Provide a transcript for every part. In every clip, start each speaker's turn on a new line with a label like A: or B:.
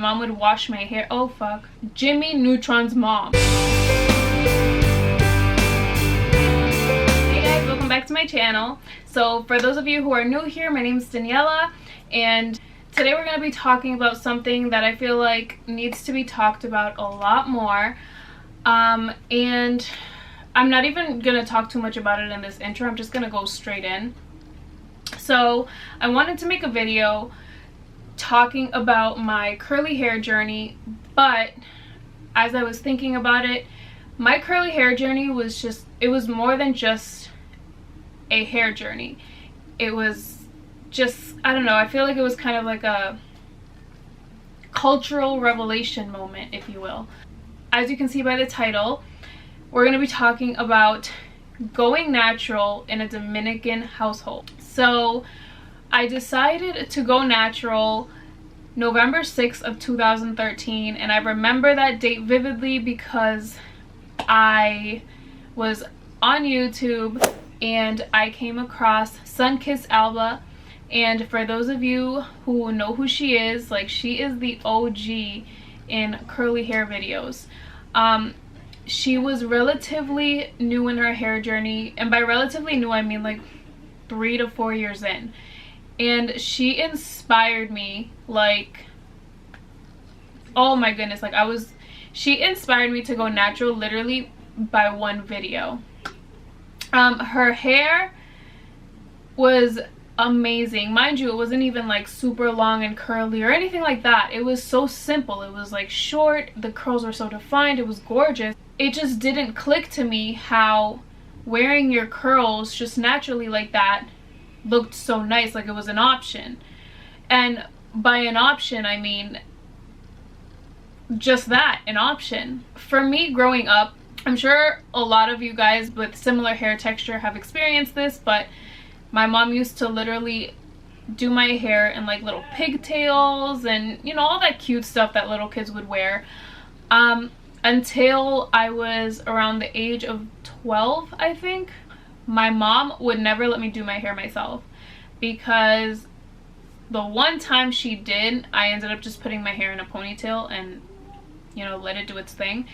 A: Mom would wash my hair. Oh fuck. Jimmy Neutron's mom. Hey guys, welcome back to my channel. So for those of you who are new here, my name is Daniela, and today we're going to be talking about something that I feel like needs to be talked about a lot more. And I'm not even going to talk too much about it in this intro. I'm just going to go straight in. So I wanted to make a video talking about my curly hair journey, but as I was thinking about it, my curly hair journey was it was more than just a hair journey. It was just, I don't know, I feel like it was kind of like a cultural revelation moment, if you will. As you can see by the title, we're going to be talking about going natural in a Dominican household. So I decided to go natural November 6th of 2013, and I remember that date vividly because I was on YouTube and I came across Sunkissed Alba, and for those of you who know who she is, like, she is the OG in curly hair videos. She was relatively new in her hair journey, and by relatively new I mean like 3 to 4 years in. And she inspired me, like, oh my goodness, like she inspired me to go natural literally by one video. Her hair was amazing. Mind you, it wasn't even like super long and curly or anything like that. It was so simple. It was like short, the curls were so defined, it was gorgeous. It just didn't click to me how wearing your curls just naturally like that looked so nice, like it was an option. And by an option I mean just that, an option. For me growing up, I'm sure a lot of you guys with similar hair texture have experienced this, but my mom used to literally do my hair in like little pigtails and, you know, all that cute stuff that little kids would wear, until I was around the age of 12, I think. My mom would never let me do my hair myself, because the one time she did, I ended up just putting my hair in a ponytail and, you know, let it do its thing.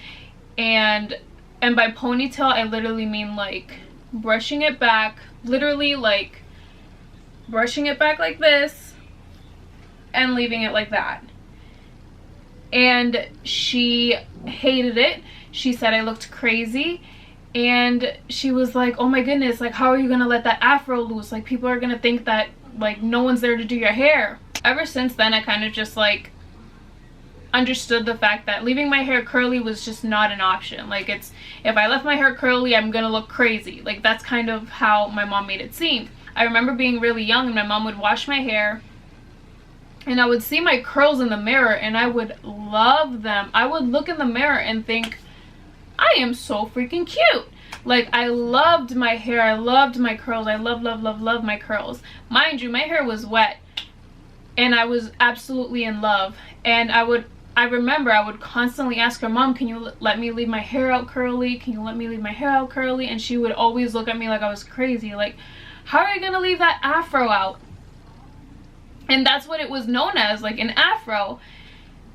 A: And by ponytail I literally mean like brushing it back, literally like brushing it back like this and leaving it like that. And she hated it. She said I looked crazy. And she was like, oh my goodness, like, how are you gonna let that afro loose? Like, people are gonna think that, like, no one's there to do your hair. Ever since then, I kind of just, like, understood the fact that leaving my hair curly was just not an option. Like, if I left my hair curly, I'm gonna look crazy. Like, that's kind of how my mom made it seem. I remember being really young and my mom would wash my hair and I would see my curls in the mirror and I would love them. I would look in the mirror and think, I am so freaking cute. Like, I loved my hair, I loved my curls, I love my curls. Mind you, my hair was wet and I was absolutely in love. And I remember I would constantly ask her, Mom, can you let me leave my hair out curly? Can you let me leave my hair out curly? And she would always look at me like I was crazy. Like, how are you gonna leave that afro out? And that's what it was known as, like an afro.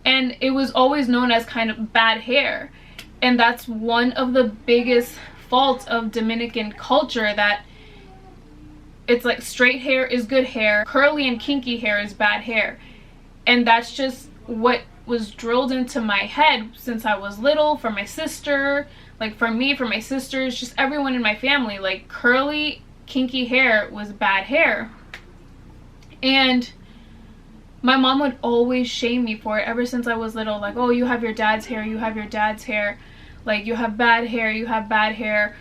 A: And it was always known as kind of bad hair. And that's one of the biggest faults of Dominican culture, that it's like straight hair is good hair, curly and kinky hair is bad hair. And that's just what was drilled into my head since I was little, from my sister, like for me, for my sisters, just everyone in my family. Like, curly, kinky hair was bad hair. And my mom would always shame me for it ever since I was little. Like, oh, you have your dad's hair, you have your dad's hair. Like, you have bad hair, you have bad hair.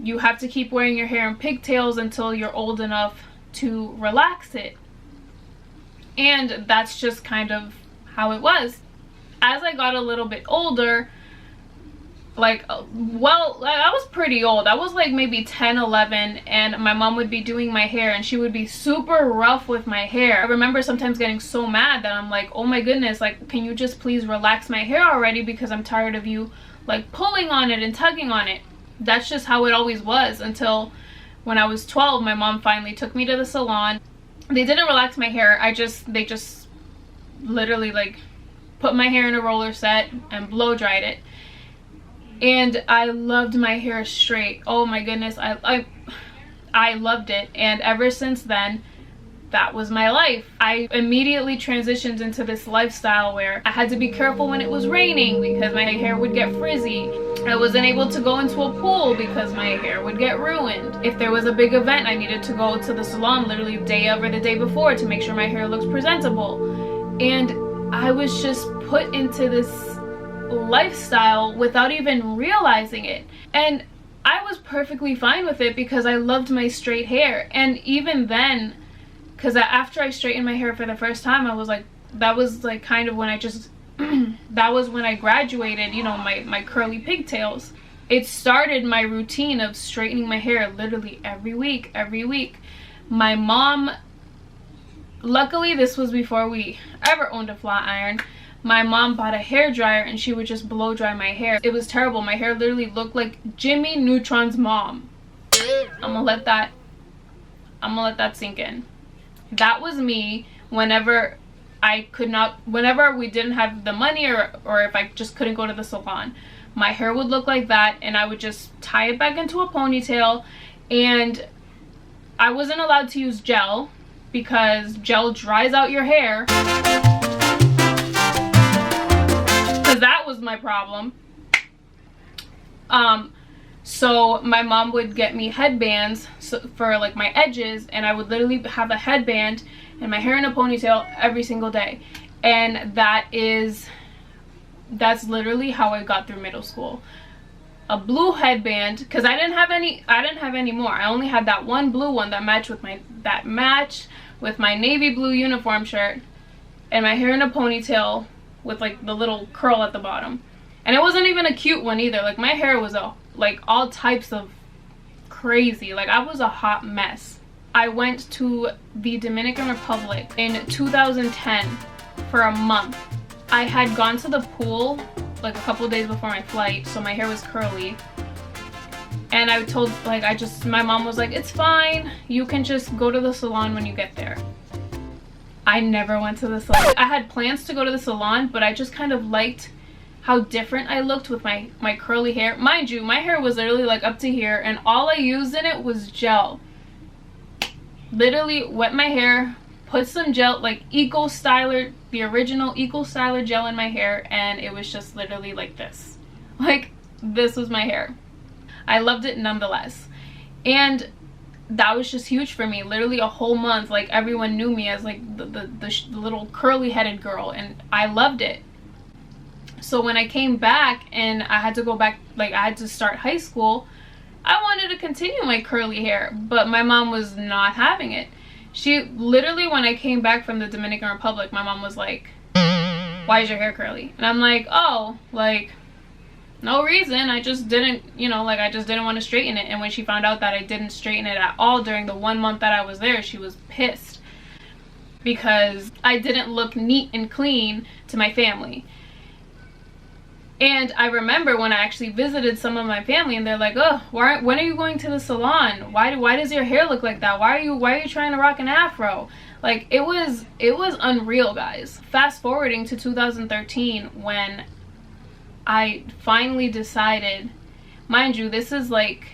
A: You have to keep wearing your hair in pigtails until you're old enough to relax it. And that's just kind of how it was. As I got a little bit older, like, well, I was pretty old. I was like maybe 10, 11, and my mom would be doing my hair and she would be super rough with my hair. I remember sometimes getting so mad that I'm like, oh my goodness, like, can you just please relax my hair already, because I'm tired of you like pulling on it and tugging on it. That's just how it always was, until when I was 12, my mom finally took me to the salon. They didn't relax my hair. They just literally like put my hair in a roller set and blow dried it. And I loved my hair straight. Oh my goodness, I loved it. And ever since then, that was my life. I immediately transitioned into this lifestyle where I had to be careful when it was raining because my hair would get frizzy. I wasn't able to go into a pool because my hair would get ruined. If there was a big event, I needed to go to the salon literally the day of or the day before to make sure my hair looks presentable. And I was just put into this lifestyle without even realizing it. And I was perfectly fine with it because I loved my straight hair. And even then, because after I straightened my hair for the first time, I was like, that was like kind of when I just that was when I graduated, you know, my curly pigtails. It started my routine of straightening my hair literally every week. My mom, luckily this was before we ever owned a flat iron, my mom bought a hair dryer and she would just blow dry my hair. It was terrible. My hair literally looked like Jimmy Neutron's mom. I'm gonna let that sink in. That was me whenever whenever we didn't have the money or if I just couldn't go to the salon. My hair would look like that and I would just tie it back into a ponytail. And I wasn't allowed to use gel because gel dries out your hair. Because that was my problem. So my mom would get me headbands for like my edges, and I would literally have a headband and my hair in a ponytail every single day. And that's literally how I got through middle school. A blue headband, because I didn't have any more. I only had that one blue one that matched with my navy blue uniform shirt, and my hair in a ponytail with like the little curl at the bottom. And it wasn't even a cute one either. Like my hair was like all types of crazy. Like I was a hot mess. I went to the Dominican Republic in 2010 for a month. I had gone to the pool like a couple days before my flight, so my hair was curly. And I told, my mom was like, it's fine, you can just go to the salon when you get there. I never went to the salon. I had plans to go to the salon, but I just kind of liked how different I looked with my curly hair. Mind you, my hair was literally like up to here, and all I used in it was gel. Literally wet my hair, put some gel, like Eco Styler, the original Eco Styler gel in my hair, and it was just literally like this. Like, this was my hair. I loved it nonetheless. And that was just huge for me. Literally a whole month, like everyone knew me as like the little curly headed girl, and I loved it. So when I came back and I had to go back, like I had to start high school, I wanted to continue my curly hair, but my mom was not having it. She literally, when I came back from the Dominican Republic, my mom was like, why is your hair curly? And I'm like, oh, like, no reason. I just didn't, you know, like I just didn't want to straighten it. And when she found out that I didn't straighten it at all during the 1 month that I was there, she was pissed because I didn't look neat and clean to my family. And I remember when I actually visited some of my family, and they're like, oh, when are you going to the salon? Why does your hair look like that? Why are you trying to rock an afro? Like, it was unreal, guys. Fast forwarding to 2013, when I finally decided, mind you, this is like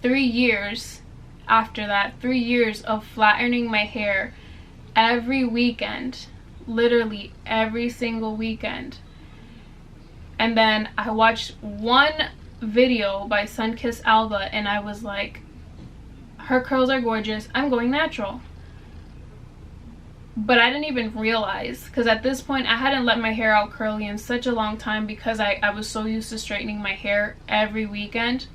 A: 3 years after that, 3 years of flat ironing my hair every weekend, literally every single weekend. And then I watched one video by Sunkissed Alba, and I was like, her curls are gorgeous, I'm going natural. But I didn't even realize, because at this point I hadn't let my hair out curly in such a long time, because I was so used to straightening my hair every weekend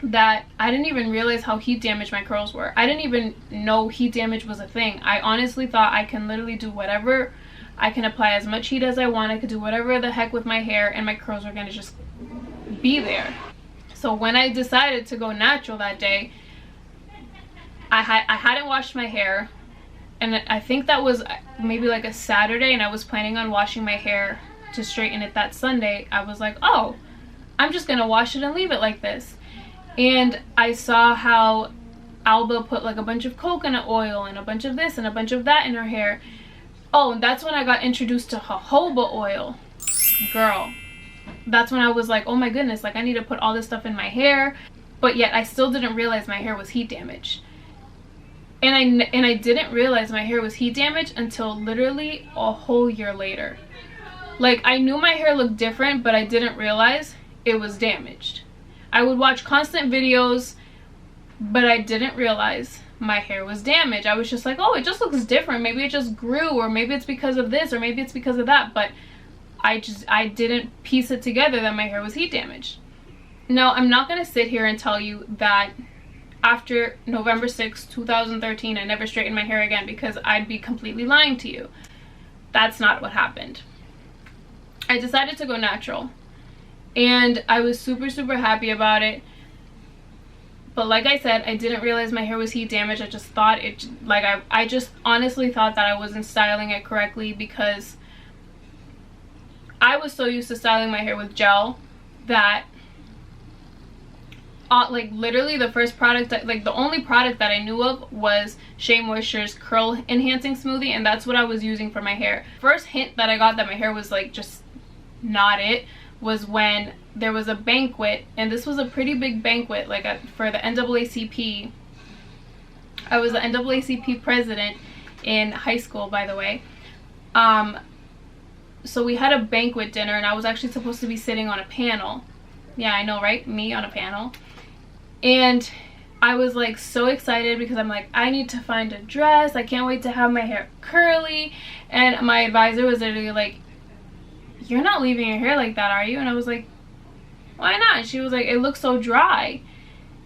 A: that I didn't even realize how heat damaged my curls were. I didn't even know heat damage was a thing. I honestly thought I can literally do whatever, I can apply as much heat as I want, I could do whatever the heck with my hair, and my curls were gonna just be there. So when I decided to go natural that day, I hadn't washed my hair, and I think that was maybe like a Saturday, and I was planning on washing my hair to straighten it that Sunday. I was like, oh, I'm just gonna wash it and leave it like this. And I saw how Alba put like a bunch of coconut oil and a bunch of this and a bunch of that in her hair. Oh, and that's when I got introduced to jojoba oil. Girl, that's when I was like, oh my goodness, like I need to put all this stuff in my hair. But yet I still didn't realize my hair was heat damaged. And I didn't realize my hair was heat damaged until literally a whole year later. Like, I knew my hair looked different, but I didn't realize it was damaged. I would watch constant videos, but I didn't realize my hair was damaged. I was just like, oh, it just looks different. Maybe it just grew, or maybe it's because of this, or maybe it's because of that. But I didn't piece it together that my hair was heat damaged. Now, I'm not going to sit here and tell you that after November 6, 2013, I never straightened my hair again, because I'd be completely lying to you. That's not what happened. I decided to go natural, and I was super, super happy about it. But like I said, I didn't realize my hair was heat damaged. I just thought it, like, I just honestly thought that I wasn't styling it correctly, because I was so used to styling my hair with gel that like literally the first product the only product that I knew of was Shea Moisture's curl enhancing smoothie, and that's what I was using for my hair. First hint that I got that my hair was like just not it was when there was a banquet, and this was a pretty big banquet, like for the NAACP. I was the NAACP president in high school, by the way. So we had a banquet dinner, and I was actually supposed to be sitting on a panel. Yeah, I know, right? Me on a panel. And I was like so excited, because I'm like, I need to find a dress. I can't wait to have my hair curly. And my advisor was literally like, you're not leaving your hair like that, are you? And I was like, why not? And she was like, it looks so dry.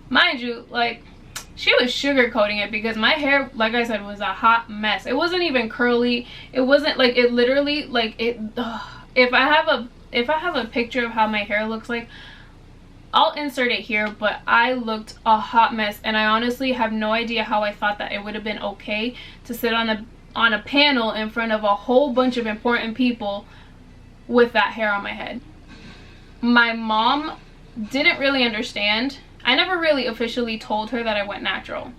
A: Mind you, like, she was sugarcoating it, because my hair, like I said, was a hot mess. It wasn't even curly. It wasn't like, it literally, like, it, if I have a picture of how my hair looks like, I'll insert it here, but I looked a hot mess, and I honestly have no idea how I thought that it would have been okay to sit on a panel in front of a whole bunch of important people with that hair on my head. My mom didn't really understand. I never really officially told her that I went natural.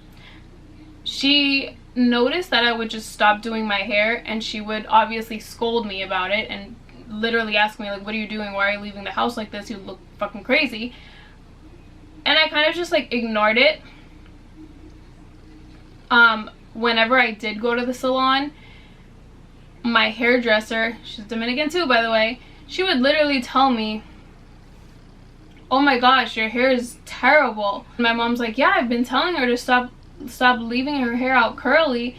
A: She noticed that I would just stop doing my hair, and she would obviously scold me about it and literally ask me, like, what are you doing? Why are you leaving the house like this? You look fucking crazy. And I kind of just like ignored it. Whenever I did go to the salon, my hairdresser, she's Dominican too, by the way, she would literally tell me, oh my gosh, your hair is terrible. My mom's like, yeah, I've been telling her to stop leaving her hair out curly.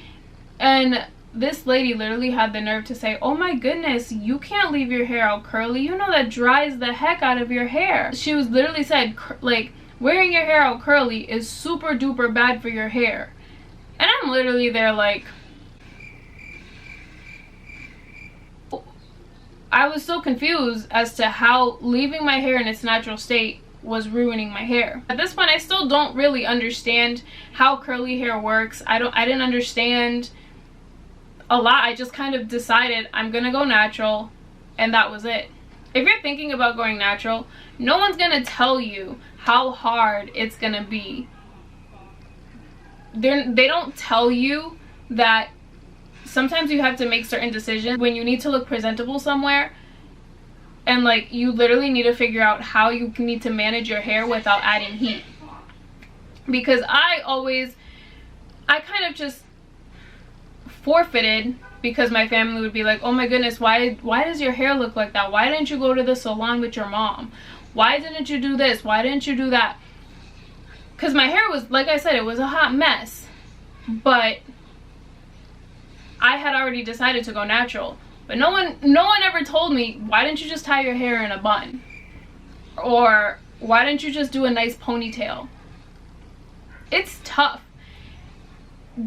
A: And this lady literally had the nerve to say, oh my goodness, you can't leave your hair out curly. You know that dries the heck out of your hair. She was literally said, like, wearing your hair out curly is super duper bad for your hair. And I'm literally there like, I was so confused as to how leaving my hair in its natural state was ruining my hair. At this point, I still don't really understand how curly hair works. I didn't understand a lot. I just kind of decided I'm gonna go natural, and that was it. If you're thinking about going natural, no one's gonna tell you how hard it's gonna be. They don't tell you that sometimes you have to make certain decisions when you need to look presentable somewhere, and like you literally need to figure out how you need to manage your hair without adding heat. Because I kind of just forfeited, because my family would be like, oh my goodness, why does your hair look like that? Why didn't you go to the salon with your mom? Why didn't you do this? Why didn't you do that? Because my hair was, like I said, it was a hot mess. But I had already decided to go natural. But no one ever told me, why didn't you just tie your hair in a bun? Or why didn't you just do a nice ponytail? It's tough.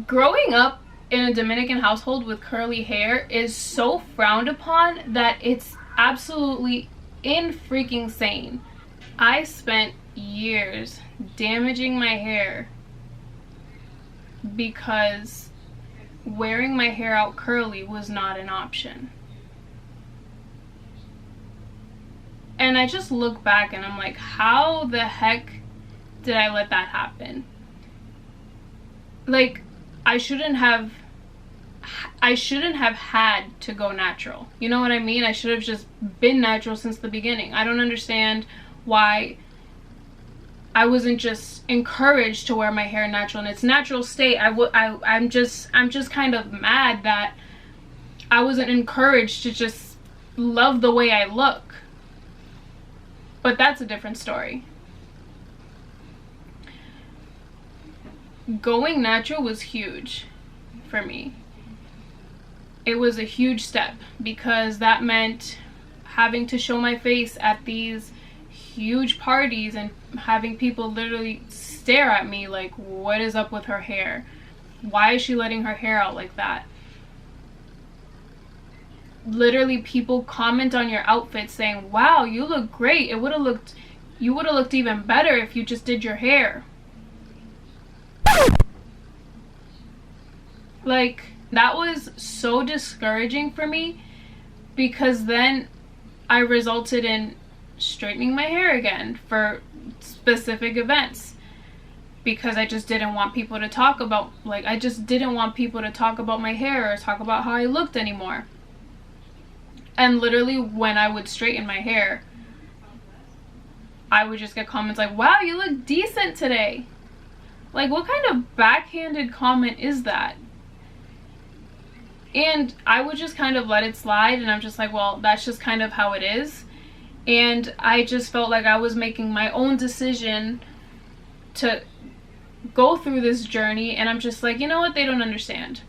A: Growing up in a Dominican household with curly hair is so frowned upon that it's absolutely freaking sane. I spent years damaging my hair because wearing my hair out curly was not an option. And I just look back and I'm like, how the heck did I let that happen? Like, I shouldn't have I shouldn't have had to go natural. You know what I mean? I should have just been natural since the beginning. I don't understand why I wasn't just encouraged to wear my hair natural in its natural state. I'm just kind of mad that I wasn't encouraged to just love the way I look. But that's a different story. Going natural was huge for me. It was a huge step because that meant having to show my face at these huge parties and having people literally stare at me like, what is up with her hair? Why is she letting her hair out like that? Literally people comment on your outfit saying, wow, you look great. You would have looked even better if you just did your hair. Like, that was so discouraging for me because then I resulted in straightening my hair again for specific events because I just didn't want people to talk about, like, I just didn't want people to talk about my hair or talk about how I looked anymore. And literally when I would straighten my hair, I would just get comments like, wow, you look decent today. Like, what kind of backhanded comment is that? And I would just kind of let it slide, and I'm just like, well, that's just kind of how it is. And I just felt like I was making my own decision to go through this journey, and I'm just like, you know what, they don't understand.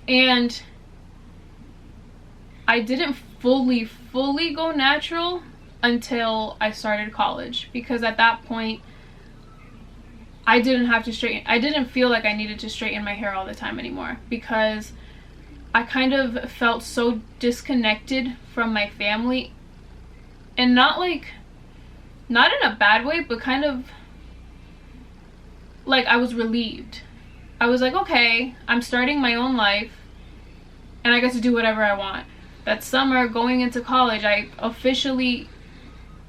A: And I didn't fully go natural until I started college, because at that point I didn't have to straighten. I didn't feel like I needed to straighten my hair all the time anymore because I kind of felt so disconnected from my family, and not in a bad way, but kind of like I was relieved. I was like, okay, I'm starting my own life and I get to do whatever I want. That summer going into college, I officially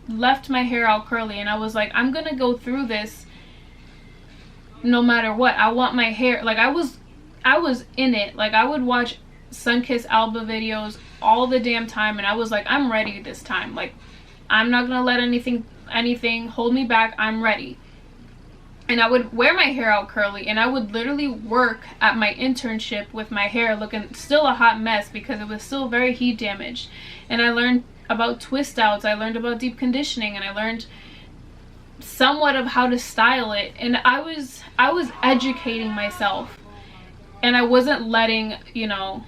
A: left my hair out curly, and I was like, I'm gonna go through this no matter what. I want my hair, like, I was in it. Like, I would watch Sunkissed Alba videos all the damn time, and I was like, I'm ready this time. Like, I'm not gonna let anything hold me back. I'm ready. And I would wear my hair out curly, and I would literally work at my internship with my hair looking still a hot mess because it was still very heat damaged. And I learned about twist outs, I learned about deep conditioning, and I learned somewhat of how to style it. And I was educating myself, and I wasn't letting, you know,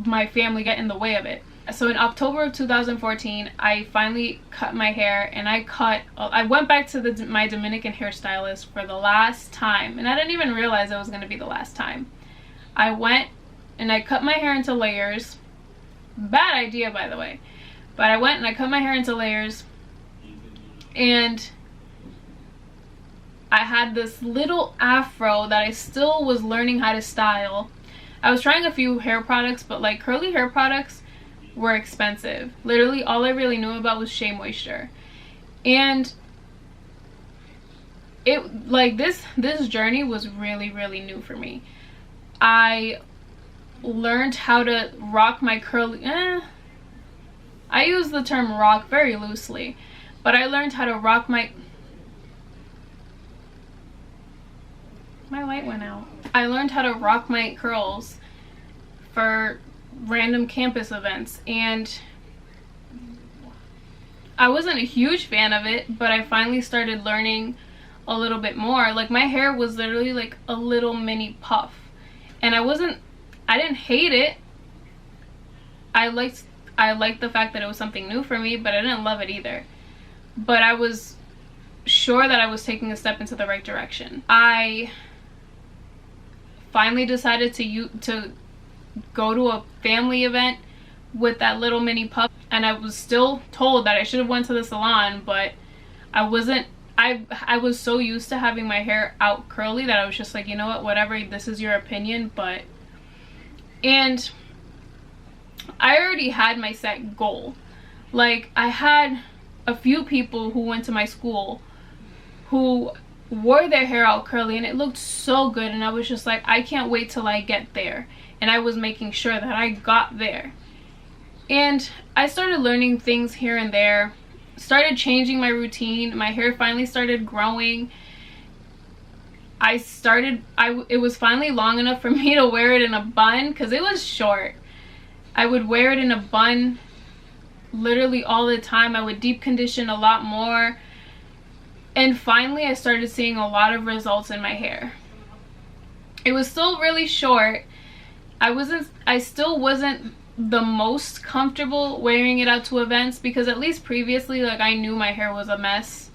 A: my family get in the way of it. So in October of 2014, I finally cut my hair, and I went back to my Dominican hairstylist for the last time, and I didn't even realize it was going to be the last time. I went and I cut my hair into layers. Bad idea, by the way. But I went and I cut my hair into layers, and I had this little afro that I still was learning how to style. I was trying a few hair products, but like curly hair products were expensive. Literally all I really knew about was Shea Moisture. And it, like, this journey was really new for me. I learned how to rock my curly, I use the term rock very loosely, but I learned how to rock my light went out. I learned how to rock my curls for random campus events, and I wasn't a huge fan of it, but I finally started learning a little bit more. Like, my hair was literally like a little mini puff, and I didn't hate it. I liked the fact that it was something new for me, but I didn't love it either. But I was sure that I was taking a step into the right direction. I finally decided to go to a family event with that little mini puff, and I was still told that I should have went to the salon, but I wasn't. I was so used to having my hair out curly that I was just like, you know what, whatever, this is your opinion. And I already had my set goal. Like, I had a few people who went to my school who wore their hair out curly and it looked so good, and I was just like, I can't wait till I get there. And I was making sure that I got there. And I started learning things here and there, started changing my routine. My hair finally started growing. It was finally long enough for me to wear it in a bun, because it was short. I would wear it in a bun literally all the time. I would deep condition a lot more. And finally I started seeing a lot of results in my hair. It was still really short. I still wasn't the most comfortable wearing it out to events, because at least previously, like, I knew my hair was a mess,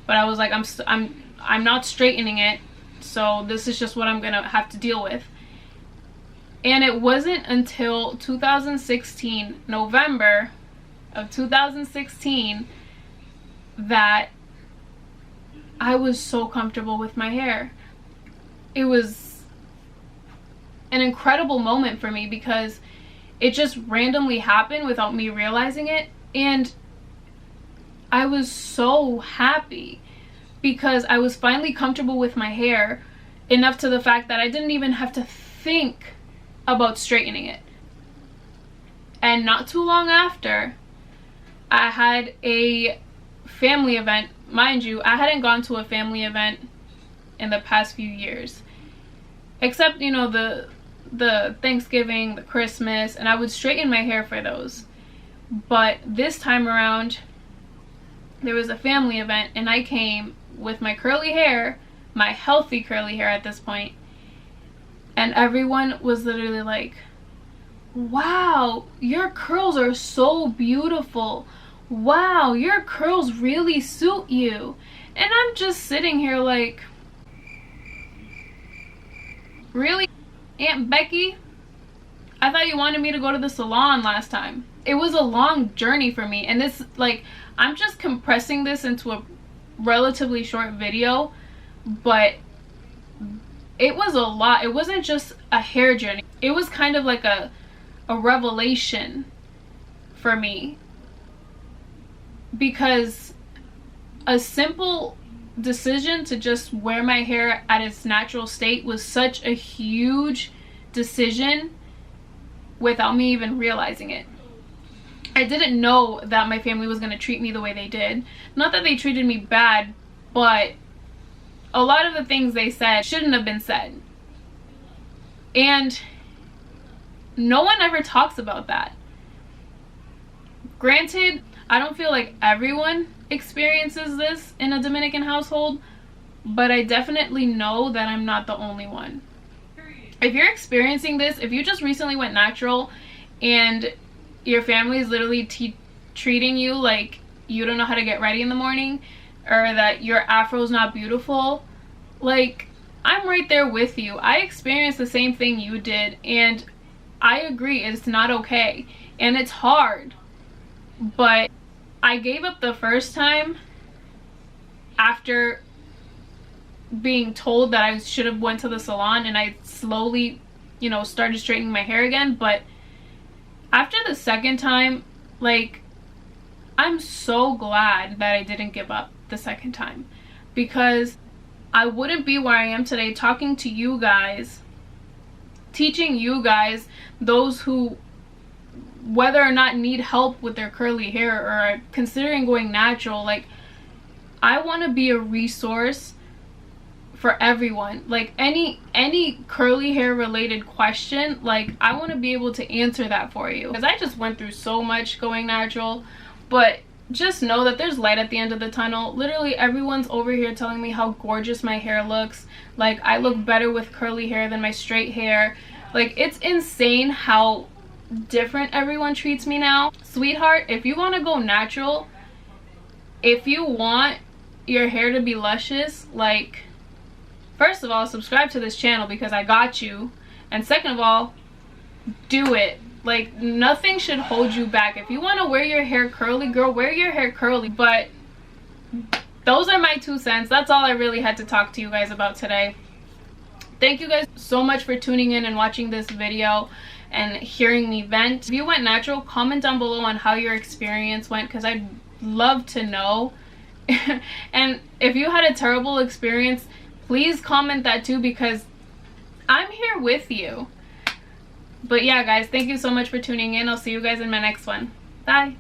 A: but I was like, I'm not straightening it, so this is just what I'm gonna have to deal with. And it wasn't until 2016, November of 2016, that I was so comfortable with my hair. It was an incredible moment for me, because it just randomly happened without me realizing it. And I was so happy, because I was finally comfortable with my hair enough to the fact that I didn't even have to think about straightening it. And not too long after, I had a family event. Mind you, I hadn't gone to a family event in the past few years, except, you know, the Thanksgiving, the Christmas, and I would straighten my hair for those. But this time around, there was a family event, and I came with my curly hair, my healthy curly hair at this point, and everyone was literally like, wow, your curls are so beautiful. Wow, your curls really suit you. And I'm just sitting here like, really, Aunt Becky? I thought you wanted me to go to the salon last time. It was a long journey for me, and this, like, I'm just compressing this into a relatively short video, but it was a lot. It wasn't just a hair journey. It was kind of like a revelation for me, because a simple decision to just wear my hair at its natural state was such a huge decision without me even realizing it. I didn't know that my family was going to treat me the way they did. Not that they treated me bad, but a lot of the things they said shouldn't have been said. And no one ever talks about that. Granted, I don't feel like everyone experiences this in a Dominican household, but I definitely know that I'm not the only one. If you're experiencing this, if you just recently went natural and your family is literally treating you like you don't know how to get ready in the morning, or that your afro's not beautiful, like, I'm right there with you. I experienced the same thing you did, and I agree, it's not okay, and it's hard. But I gave up the first time after being told that I should have went to the salon, and I slowly, you know, started straightening my hair again. But after the second time, like, I'm so glad that I didn't give up the second time, because I wouldn't be where I am today talking to you guys, teaching you guys, those who whether or not need help with their curly hair or are considering going natural. Like, I want to be a resource for everyone. Like, any curly hair related question, like, I want to be able to answer that for you, because I just went through so much going natural. But just know that there's light at the end of the tunnel. Literally everyone's over here telling me how gorgeous my hair looks. Like, I look better with curly hair than my straight hair. Like, it's insane how different everyone treats me now. Sweetheart, if you want to go natural, if you want your hair to be luscious, like, first of all, subscribe to this channel because I got you, and second of all, do it. Like, nothing should hold you back. If you want to wear your hair curly, girl, wear your hair curly. But those are my 2 cents. That's all I really had to talk to you guys about today. Thank you guys so much for tuning in and watching this video and hearing me vent. If you went natural, comment down below on how your experience went, because I'd love to know. And if you had a terrible experience, please comment that too, because I'm here with you. But yeah, guys, thank you so much for tuning in. I'll see you guys in my next one. Bye.